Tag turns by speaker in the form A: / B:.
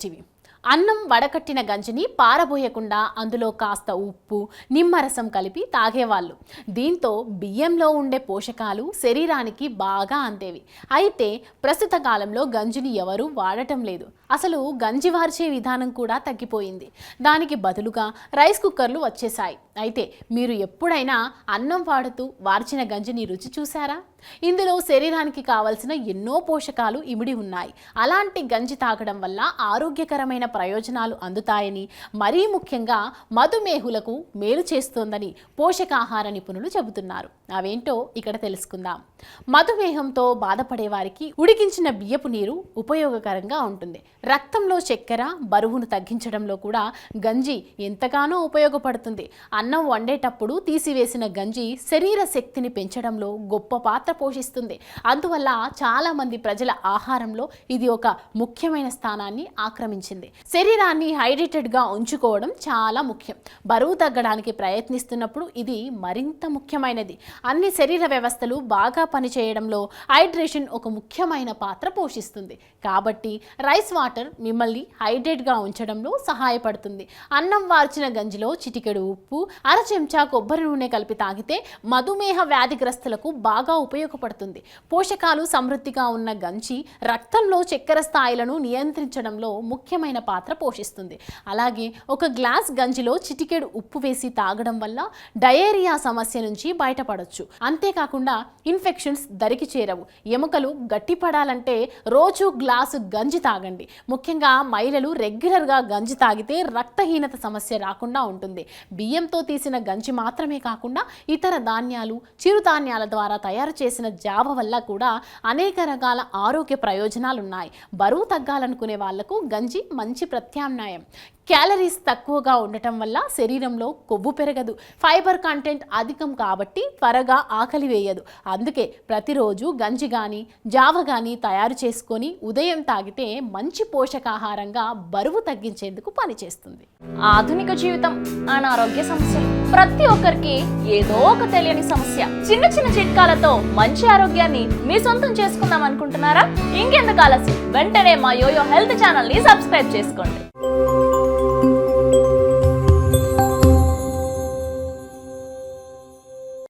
A: TV. అన్నం వడకట్టిన గంజిని పారబోయకుండా అందులో కాస్త ఉప్పు నిమ్మరసం కలిపి తాగేవాళ్ళు. దీంతో బియ్యంలో ఉండే పోషకాలు శరీరానికి బాగా అందేవి. అయితే ప్రస్తుత కాలంలో గంజిని ఎవరూ వాడటం లేదు. అసలు గంజి వార్చే విధానం కూడా తగ్గిపోయింది. దానికి బదులుగా రైస్ కుక్కర్లు వచ్చేసాయి. అయితే మీరు ఎప్పుడైనా అన్నం వాడుతూ వార్చిన గంజిని రుచి చూసారా? ఇందులో శరీరానికి కావలసిన ఎన్నో పోషకాలు ఇమిడి ఉన్నాయి. అలాంటి గంజి తాగడం వల్ల ఆరోగ్యకరమైన ప్రయోజనాలు అందుతాయని, మరీ ముఖ్యంగా మధుమేహులకు మేలు చేస్తోందని పోషకాహార నిపుణులు చెబుతున్నారు. అవేంటో ఇక్కడ తెలుసుకుందాం. మధుమేహంతో బాధపడే వారికి ఉడికించిన బియ్యపు నీరు ఉపయోగకరంగా ఉంటుంది. రక్తంలో చక్కెర బరువును తగ్గించడంలో కూడా గంజి ఎంతగానో ఉపయోగపడుతుంది. అన్నం వండేటప్పుడు తీసివేసిన గంజి శరీర శక్తిని పెంచడంలో గొప్ప పాత్ర పోషిస్తుంది. అందువల్ల చాలా మంది ప్రజల ఆహారంలో ఇది ఒక ముఖ్యమైన స్థానాన్ని ఆక్రమించింది. శరీరాన్ని హైడ్రేటెడ్ గా ఉంచుకోవడం చాలా ముఖ్యం. బరువు తగ్గడానికి ప్రయత్నిస్తున్నప్పుడు ఇది మరింత ముఖ్యమైనది. అన్ని శరీర వ్యవస్థలు బాగా పనిచేయడంలో హైడ్రేషన్ ఒక ముఖ్యమైన పాత్ర పోషిస్తుంది. కాబట్టి రైస్ వాటర్ మిమ్మల్ని హైడ్రేట్ గా ఉంచడంలో సహాయపడుతుంది. అన్నం వార్చిన గంజిలో చిటికెడు ఉప్పు, అర చెంచా కొబ్బరి నూనె కలిపి తాగితే మధుమేహ వ్యాధిగ్రస్తులకు బాగా ఉపయోగపడుతుంది. పోషకాలు సమృద్ధిగా ఉన్న గంజి రక్తంలో చక్కెర స్థాయిలను నియంత్రించడంలో ముఖ్యమైన పాత్ర పోషిస్తుంది. అలాగే ఒక గ్లాస్ గంజిలో చిటికెడు ఉప్పు వేసి తాగడం వల్ల డయేరియా సమస్య నుంచి బయటపడొచ్చు. అంతేకాకుండా ఇన్ఫెక్షన్స్ దరికి చేరవు. ఎముకలు గట్టిపడాలంటే రోజు గ్లాసు గంజి తాగండి. ముఖ్యంగా మహిళలు రెగ్యులర్గా గంజి తాగితే రక్తహీనత సమస్య రాకుండా ఉంటుంది. బియ్యంతో తీసిన గంజి మాత్రమే కాకుండా ఇతర ధాన్యాలు, చిరుధాన్యాల ద్వారా తయారు చేసిన జావ వల్ల కూడా అనేక రకాల ఆరోగ్య ప్రయోజనాలు ఉన్నాయి. బరువు తగ్గాలనుకునే వాళ్లకు గంజి మంచి ప్రత్యామ్నాయం. క్యాలరీస్ తక్కువగా ఉండటం వల్ల శరీరంలో కొవ్వు పెరగదు. ఫైబర్ కంటెంట్ అధికం కాబట్టి త్వరగా ఆకలి వేయదు. అందుకే ప్రతిరోజు గంజి కానీ జావ కానీ తయారు చేసుకొని ఉదయం తాగితే మంచి పోషకాహారంగా బరువు తగ్గించేందుకు పనిచేస్తుంది.
B: ఆధునిక జీవితం, అనారోగ్య సమస్యలు ప్రతి ఒక్కరికి ఏదో ఒక తెలియని సమస్య. చిన్న చిన్న చిట్కాలతో మంచి ఆరోగ్యాన్ని మీ సొంతం చేసుకుందాం అనుకుంటున్నారా? ఇంకెందుకు ఆలస్యం, వెంటనే మా యోయో హెల్త్ ఛానల్ ని సబ్స్క్రైబ్ చేసుకోండి.